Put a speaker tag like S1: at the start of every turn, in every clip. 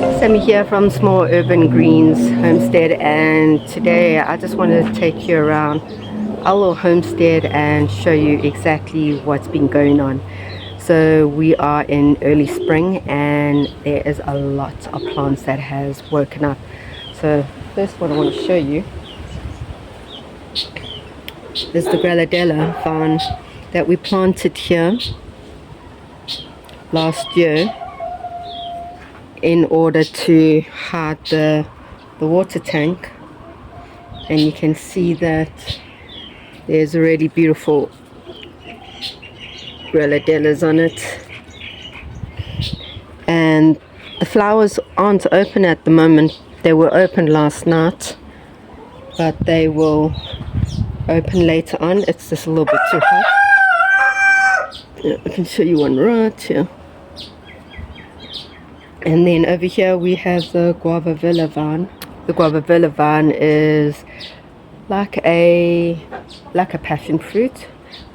S1: Sammy here from Small Urban Greens Homestead, and today I just wanted to take you around our little homestead and show you exactly what's been going on. So we are in early spring and there is a lot of plants that has woken up. So first what I want to show you is the granadella vine that we planted here last year in order to hide the water tank, and you can see that there's really beautiful granadillas on it, and the flowers aren't open at the moment. They were open last night, but they will open later on. It's just a little bit too hot. I can show you one right here. And then over here we have the guava villa vine. The guava villa vine is like a passion fruit,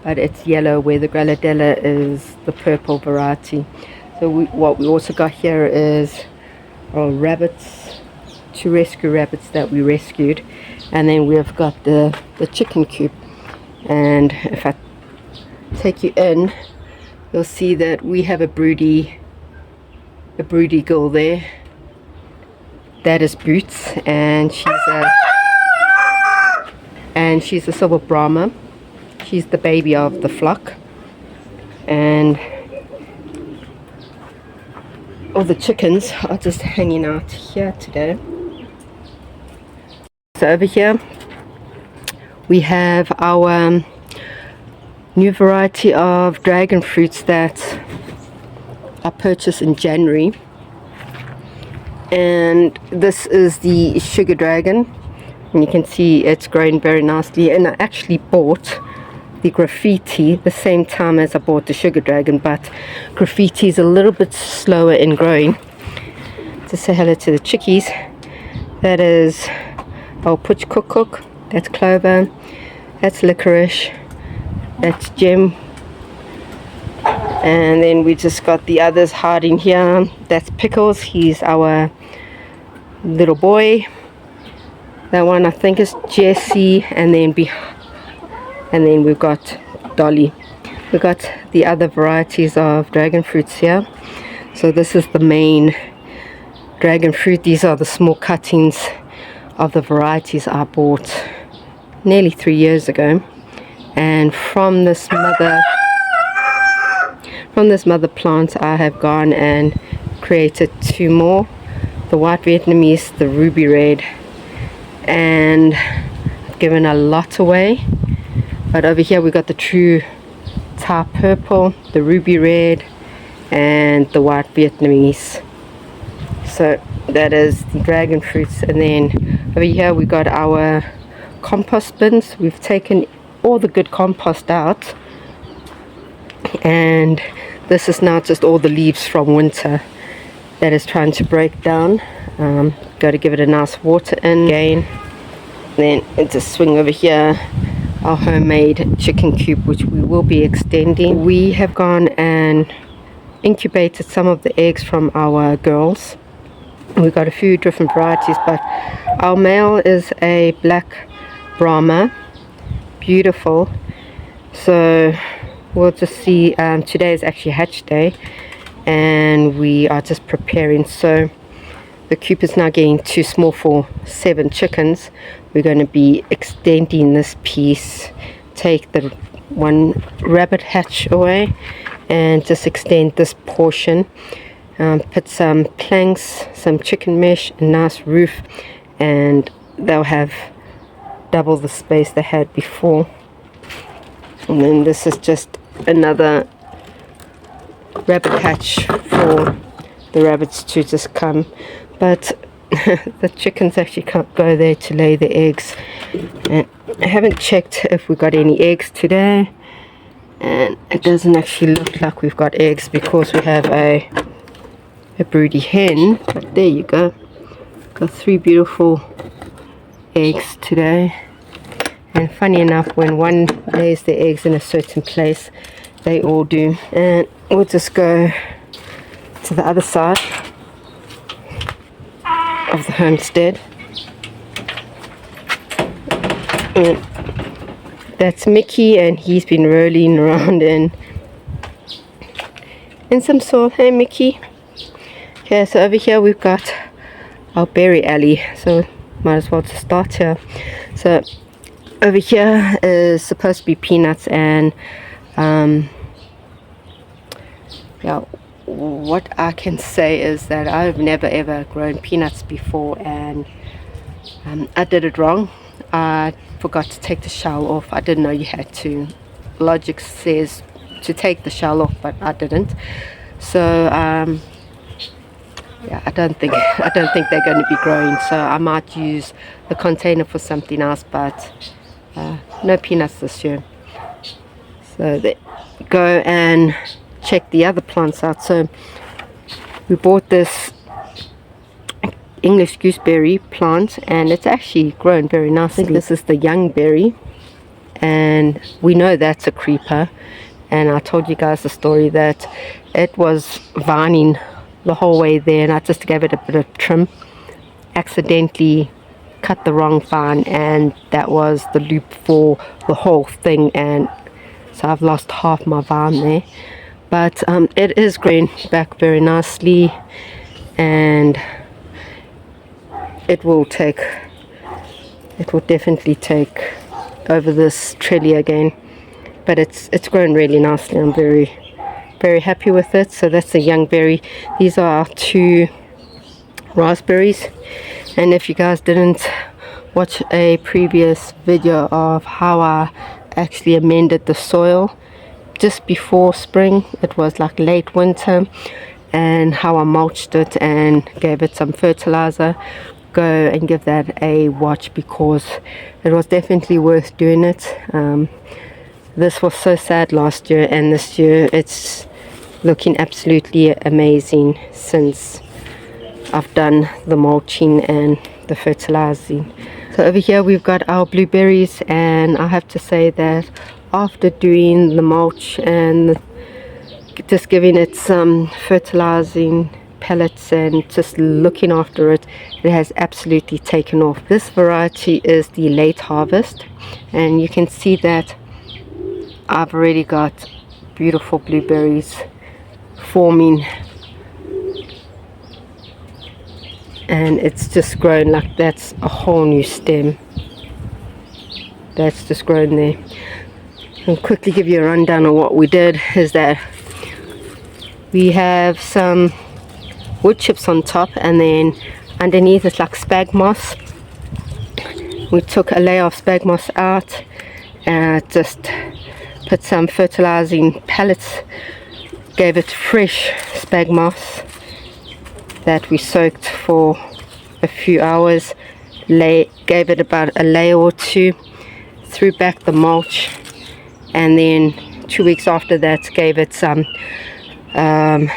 S1: but it's yellow, where the granadella is the purple variety. So what we also got here is rabbits, 2 rescue rabbits that we rescued, and then we've got the chicken coop. And if I take you in, you'll see that we have a broody girl there. That is Boots, and she's a silver Brahma. She's the baby of the flock, and all the chickens are just hanging out here today. So over here we have our new variety of dragon fruits that I purchased in January, and this is the sugar dragon, and you can see it's growing very nicely. And I actually bought the graffiti the same time as I bought the sugar dragon, but graffiti is a little bit slower in growing. To say hello to the chickies, that is putch cook, that's clover, that's licorice, that's gem. And then we just got the others hiding here. That's Pickles, he's our little boy. That one I think is Jesse, and then we've got Dolly. We got the other varieties of dragon fruits here. So this is the main dragon fruit. These are the small cuttings of the varieties I bought nearly 3 years ago. And from this mother plant I have gone and created 2 more, the white Vietnamese, the ruby red, and I've given a lot away. But over here we got the true Thai purple, the ruby red, and the white Vietnamese. So that is the dragon fruits. And then over here we got our compost bins. We've taken all the good compost out, and this is now just all the leaves from winter that is trying to break down. Got to give it a nice water in again. Then just swing over here our homemade chicken coop, which we will be extending. We have gone and incubated some of the eggs from our girls. We've got a few different varieties, but our male is a black Brahma, beautiful. So we'll just see. Today is actually hatch day, and we are just preparing. So the coop is now getting too small for 7 chickens. We're going to be extending this piece, take the 1 rabbit hatch away, and just extend this portion. Put some planks, some chicken mesh, a nice roof, and they'll have double the space they had before. And then this is just another rabbit hatch for the rabbits to just come, but the chickens actually can't go there to lay the eggs. And I haven't checked if we got any eggs today, and it doesn't actually look like we've got eggs because we have a broody hen. But there you go, got 3 beautiful eggs today. And funny enough, when one lays the eggs in a certain place, they all do. And we'll just go to the other side. of the Homestead. And that's Mickey, and he's been rolling around in some soil. Hey Mickey. Okay, so over here we've got our berry alley, so might as well just start here. So over here is supposed to be peanuts, and yeah, what I can say is that I've never ever grown peanuts before, and I did it wrong. I forgot to take the shell off. I didn't know you had to. Logic says to take the shell off, but I didn't. So yeah, I don't think they're going to be growing, so I might use the container for something else, but no peanuts this year. So there we go, and check the other plants out. So we bought this English gooseberry plant, and it's actually grown very nicely. I think this is the young berry, and we know that's a creeper. And I told you guys the story that it was vining the whole way there, and I just gave it a bit of trim, accidentally cut the wrong vine, and that was the loop for the whole thing, and so I've lost half my vine there. But it is growing back very nicely, and it will definitely take over this trellis again. But it's grown really nicely. I'm very happy with it. So that's a young berry. These are our 2 raspberries, and if you guys didn't watch a previous video of how I actually amended the soil just before spring, it was like late winter, and how I mulched it and gave it some fertilizer, go and give that a watch, because it was definitely worth doing it. This was so sad last year, and this year it's looking absolutely amazing since I've done the mulching and the fertilizing. So over here we've got our blueberries, and I have to say that after doing the mulch and just giving it some fertilizing pellets and just looking after it, it has absolutely taken off. This variety is the late harvest, and you can see that I've already got beautiful blueberries forming, and it's just grown like that's a whole new stem that's just grown there. I'll quickly give you a rundown of what we did. Is that we have some wood chips on top, and then underneath it's like spag moss. We took a layer of spag moss out and just put some fertilizing pellets, gave it fresh spag moss that we soaked for a few hours, gave it about a layer or 2, threw back the mulch, and then 2 weeks after that gave it some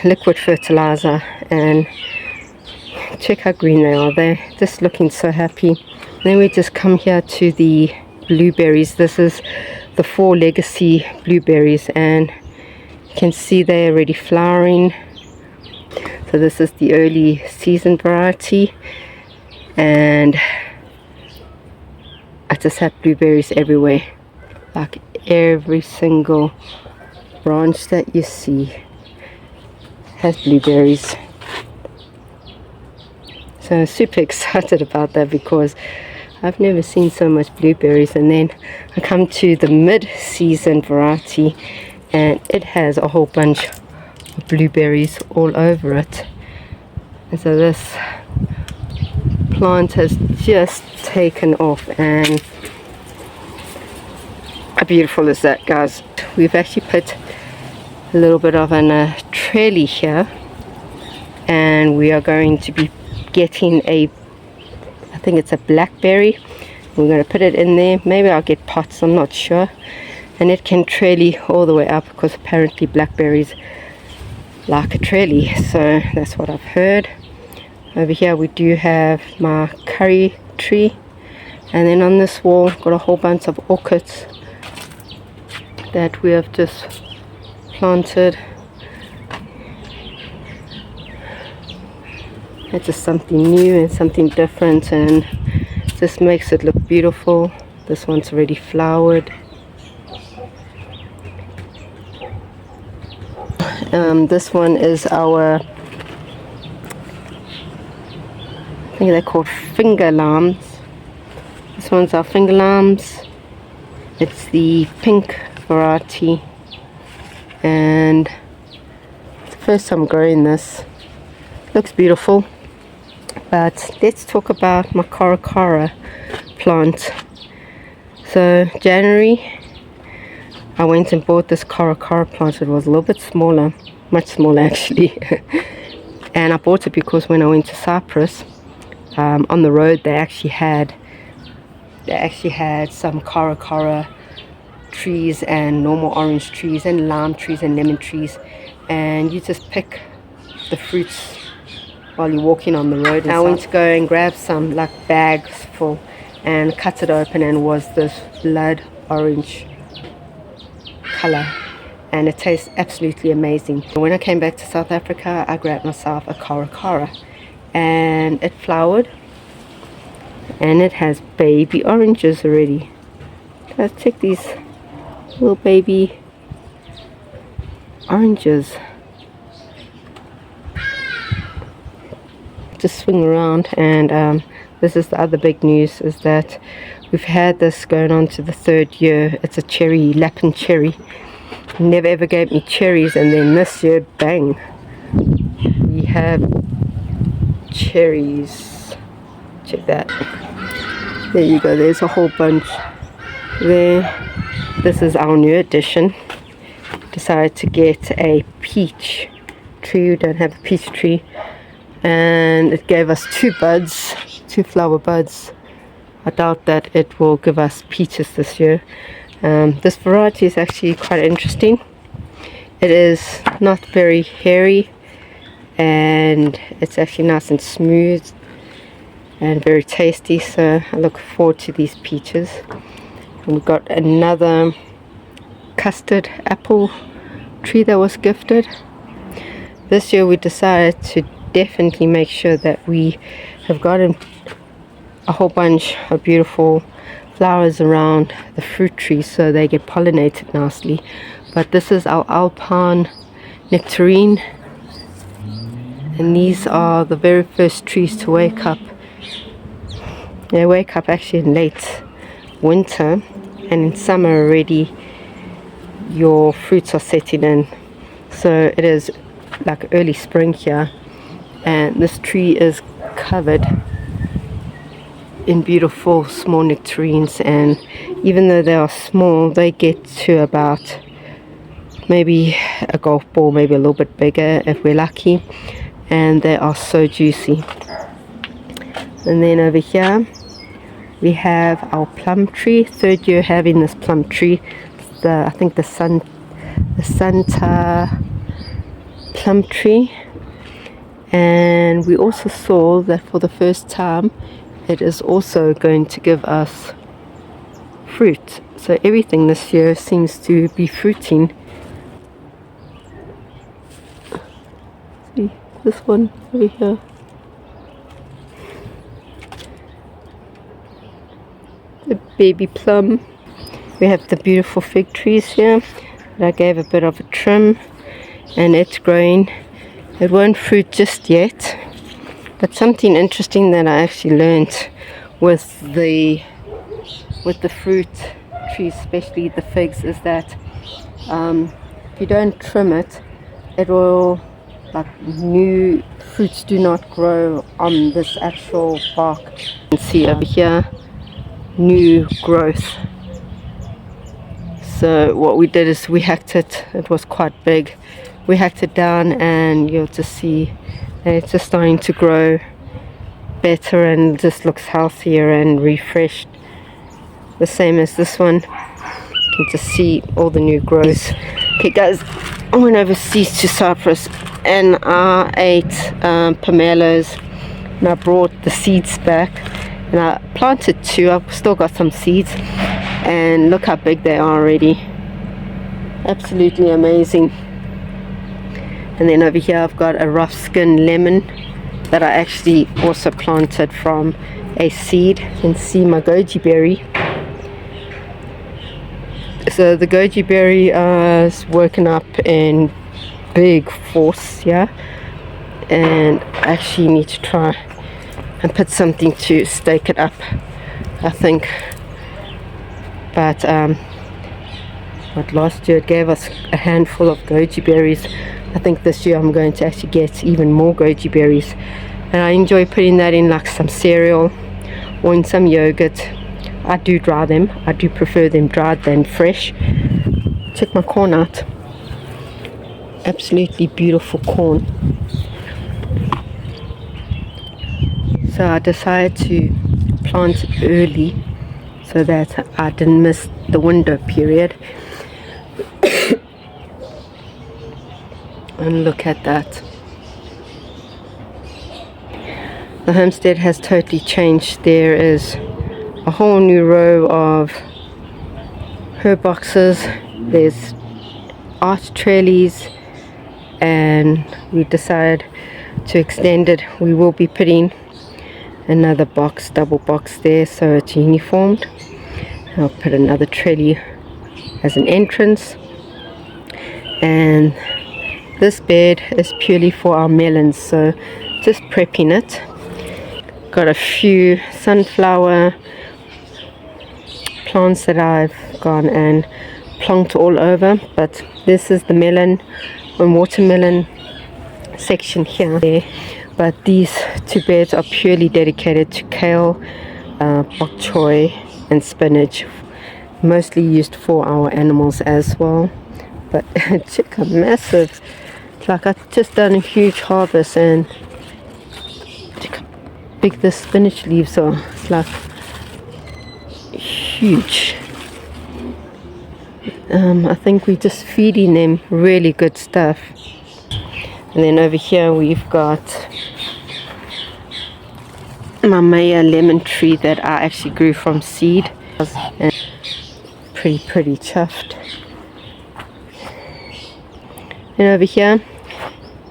S1: liquid fertilizer, and check how green they are. They're just looking so happy. Then we just come here to the blueberries. This is the 4 legacy blueberries, and you can see they're already flowering. So this is the early season variety, and I just have blueberries everywhere. Like every single branch that you see has blueberries. So super excited about that, because I've never seen so much blueberries. And then I come to the mid-season variety, and it has a whole bunch of blueberries all over it. And so this plant has just taken off, and how beautiful is that, guys? We've actually put a little bit of a trellis here, and we are going to be getting I think it's a blackberry. We're going to put it in there. Maybe I'll get pots, I'm not sure. And it can trellis all the way up, because apparently blackberries like a trellis, so that's what I've heard. Over here we do have my curry tree, and then on this wall got a whole bunch of orchids that we have just planted. It's just something new and something different, and just makes it look beautiful. This one's already flowered. This one is our, I think they're called finger lambs. This one's our finger lambs. It's the pink variety, and it's the first time growing this. Looks beautiful. But let's talk about my caracara plant. So January I went and bought this caracara plant. It was a little bit smaller, much smaller actually. And I bought it because when I went to Cyprus, on the road they actually had some caracara trees and normal orange trees and lime trees and lemon trees, and you just pick the fruits while you're walking on the road. And I went to go and grab some like bags full and cut it open, and was this blood orange color, and it tastes absolutely amazing. When I came back to South Africa, I grabbed myself a caracara, and it flowered, and it has baby oranges already. Let's check these little baby oranges. Just swing around, and this is the other big news, is that we've had this going on to the 3rd year. It's a cherry, Lapin cherry. Never ever gave me cherries, and then this year, bang, we have cherries. Check that. There you go, there's a whole bunch there. This is our new addition. Decided to get a peach tree. We don't have a peach tree, and it gave us 2 buds, 2 flower buds. I doubt that it will give us peaches this year. This variety is actually quite interesting. It is not very hairy, and it's actually nice and smooth and very tasty, so I look forward to these peaches. And we've got another custard apple tree that was gifted. This year we decided to definitely make sure that we have gotten a whole bunch of beautiful flowers around the fruit trees so they get pollinated nicely. But this is our alpine nectarine, and these are the very first trees to wake up. They wake up actually in late winter, and in summer already your fruits are setting in. So it is like early spring here, and this tree is covered in beautiful small nectarines, and even though they are small, they get to about maybe a golf ball, maybe a little bit bigger if we're lucky, and they are so juicy. And then over here we have our plum tree. 3rd year having this plum tree. It's I think the Santa plum tree. And we also saw that for the first time it is also going to give us fruit. So everything this year seems to be fruiting. See this one over here. The baby plum. We have the beautiful fig trees here that I gave a bit of a trim, and it's growing. It won't fruit just yet, but something interesting that I actually learned with the fruit trees, especially the figs, is that if you don't trim it, it will, like, new fruits do not grow on this actual bark. You can see over here new growth. So what we did is we hacked it. It was quite big. We hacked it down, and you'll just see that it's just starting to grow better and just looks healthier and refreshed. The same as this one. You can just see all the new growth. Okay guys, I went overseas to Cyprus and I ate pomelos, and I brought the seeds back, and I planted 2. I've still got some seeds, and look how big they are already. Absolutely amazing. And then over here I've got a rough skin lemon. that I actually also planted from a seed. You can see my goji berry. So the goji berry is working up in big force, yeah, and I actually need to try and put something to stake it up, I think. But what last year it gave us a handful of goji berries. I think this year I'm going to actually get even more goji berries, and I enjoy putting that in like some cereal or in some yogurt. I do dry them. I do prefer them dried than fresh. Check my corn out. Absolutely beautiful corn. So I decided to plant it early so that I didn't miss the window period. And look at that. The homestead has totally changed. There is a whole new row of herb boxes. There's arch trellies, and we decided to extend it. We will be putting another box, double box there, so it's uniformed. I'll put another trellis as an entrance, and this bed is purely for our melons, so just prepping it. Got a few sunflower plants that I've gone and plonked all over, but this is the melon and watermelon section here. But these two beds are purely dedicated to kale, bok choy and spinach, mostly used for our animals as well. But check how massive, it's like I've just done a huge harvest, and check how big the spinach leaves are. It's like huge. I think we're just feeding them really good stuff. And then over here we've got my Maya lemon tree that I actually grew from seed, and pretty chuffed. And over here,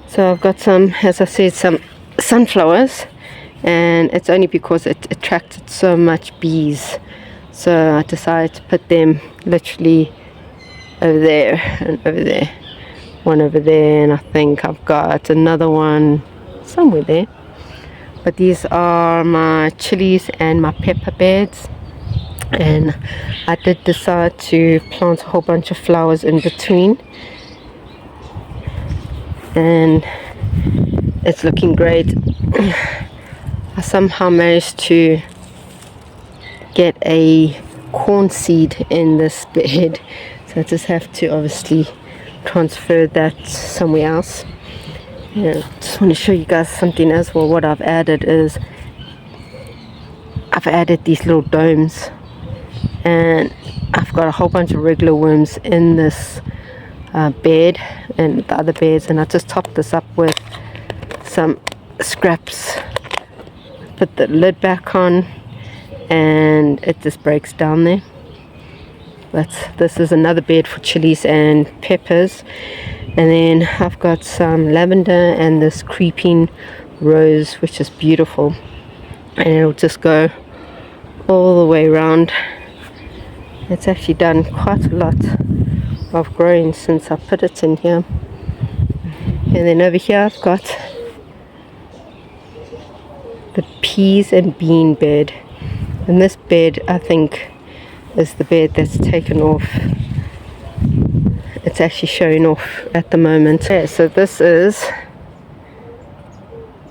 S1: so I've got some, as I said, some sunflowers, and it's only because it attracted so much bees, so I decided to put them literally over there and over there, one over there, and I think I've got another one somewhere there. But these are my chilies and my pepper beds, and I did decide to plant a whole bunch of flowers in between, and it's looking great. I somehow managed to get a corn seed in this bed, so I just have to obviously transfer that somewhere else. Yeah, just want to show you guys something as well. What I've added is I've added these little domes, and I've got a whole bunch of regular worms in this bed and the other beds, and I just topped this up with some scraps, put the lid back on, and it just breaks down there. But this is another bed for chilies and peppers, and then I've got some lavender and this creeping rose, which is beautiful, and it'll just go all the way around. It's actually done quite a lot of growing since I put it in here. And then over here I've got the peas and bean bed, and this bed I think is the bed that's taken off. It's actually showing off at the moment. Yeah, so this is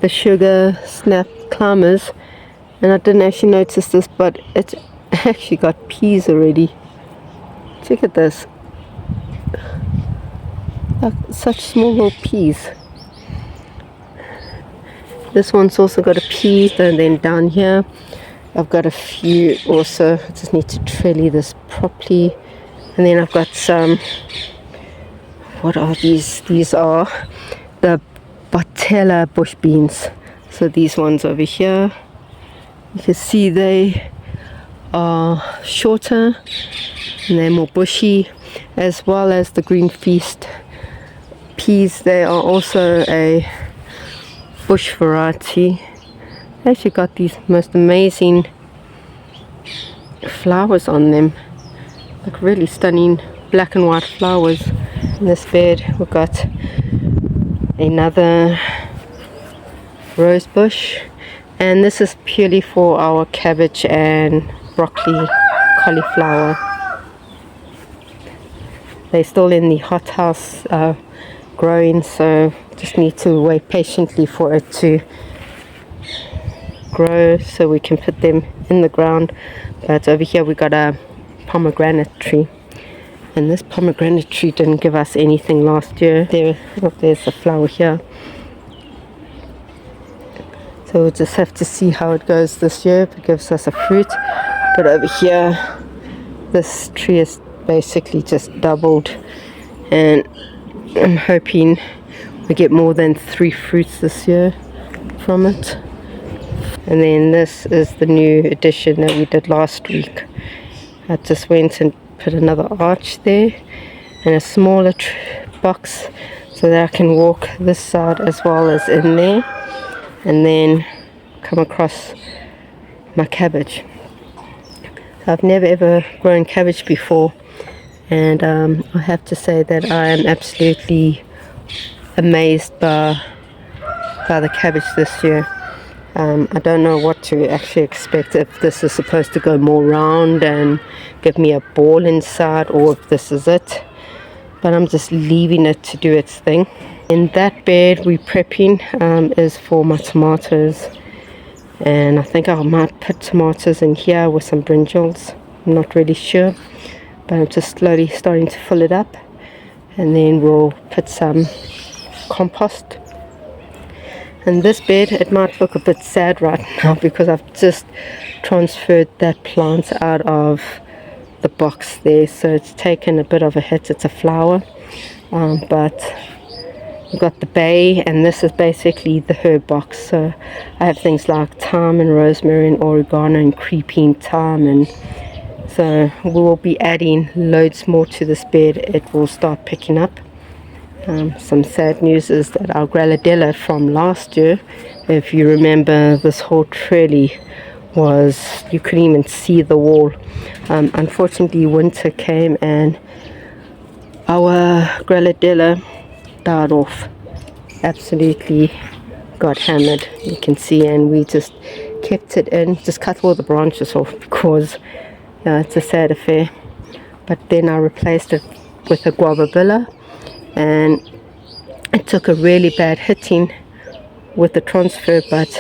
S1: the sugar snap climbers, and I didn't actually notice this, but it's actually got peas already. Check at this, like such small little peas. This one's also got a pea, and then down here I've got a few also. I just need to trellis this properly. And then I've got some, what are these? These are the Botella bush beans. So these ones over here, you can see they are shorter and they're more bushy, as well as the green feast peas. They are also a bush variety. They actually got these most amazing flowers on them, like really stunning black and white flowers. In this bed we've got another rose bush, and this is purely for our cabbage and broccoli, cauliflower. They're still in the hothouse growing, so just need to wait patiently for it to grow so we can put them in the ground. But over here we got a pomegranate tree, and this pomegranate tree didn't give us anything last year. There's a flower here, so we'll just have to see how it goes this year, if it gives us a fruit. But over here this tree is basically just doubled, and I'm hoping we get more than 3 fruits this year from it. And then this is the new addition that we did last week. I just went and put another arch there and a smaller box so that I can walk this side as well as in there, and then come across my cabbage. I've never ever grown cabbage before, and I have to say that I am absolutely amazed by the cabbage this year. I don't know what to actually expect, if this is supposed to go more round and give me a ball inside, or if this is it, but I'm just leaving it to do its thing. In that bed we're prepping is for my tomatoes, and I think I might put tomatoes in here with some brinjals. I'm not really sure, but I'm just slowly starting to fill it up, and then we'll put some compost. And this bed, it might look a bit sad right now because I've just transferred that plant out of the box there, so it's taken a bit of a hit. It's a flower, but we've got the bay, and this is basically the herb box. So I have things like thyme and rosemary and oregano and creeping thyme, and so we will be adding loads more to this bed. It will start picking up. Some sad news is that our grelladilla from last year, if you remember, this whole trellis was, you couldn't even see the wall. Unfortunately winter came and our grelladilla died off, absolutely got hammered, you can see, and we just kept it in, just cut all the branches off because it's a sad affair. But then I replaced it with a guavabilla, and it took a really bad hitting with the transfer, but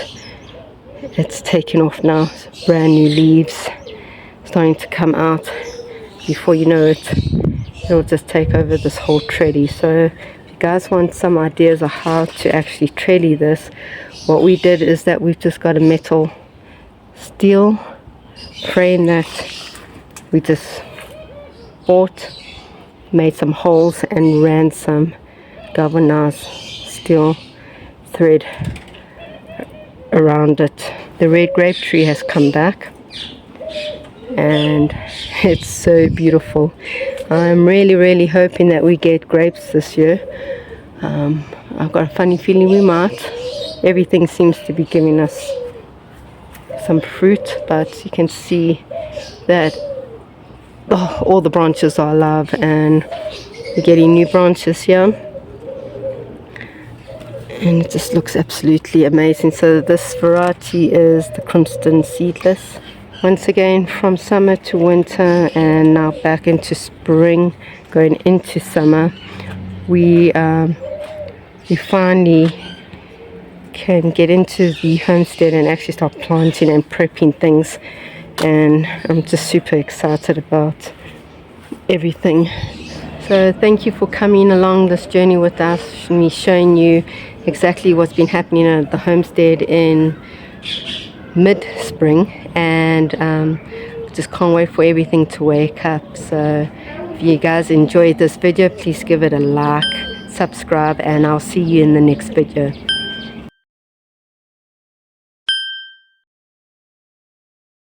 S1: it's taken off now. Brand new leaves starting to come out. Before you know it, it'll just take over this whole trellis. So if you guys want some ideas of how to actually trellis this, what we did is that we've just got a metal steel frame that we just bought, made some holes and ran some galvanized steel thread around it. The red grape tree has come back and it's so beautiful. I'm really hoping that we get grapes this year. I've got a funny feeling we might. Everything seems to be giving us some fruit, but you can see that all the branches are alive and we're getting new branches here, and it just looks absolutely amazing. So this variety is the crimson seedless. Once again, from summer to winter and now back into spring, going into summer, we finally can get into the homestead and actually start planting and prepping things, and I'm just super excited about everything. So thank you for coming along this journey with us, me showing you exactly what's been happening at the homestead in mid-spring, and just can't wait for everything to wake up. So if you guys enjoyed this video, please give it a like, subscribe, and I'll see you in the next video.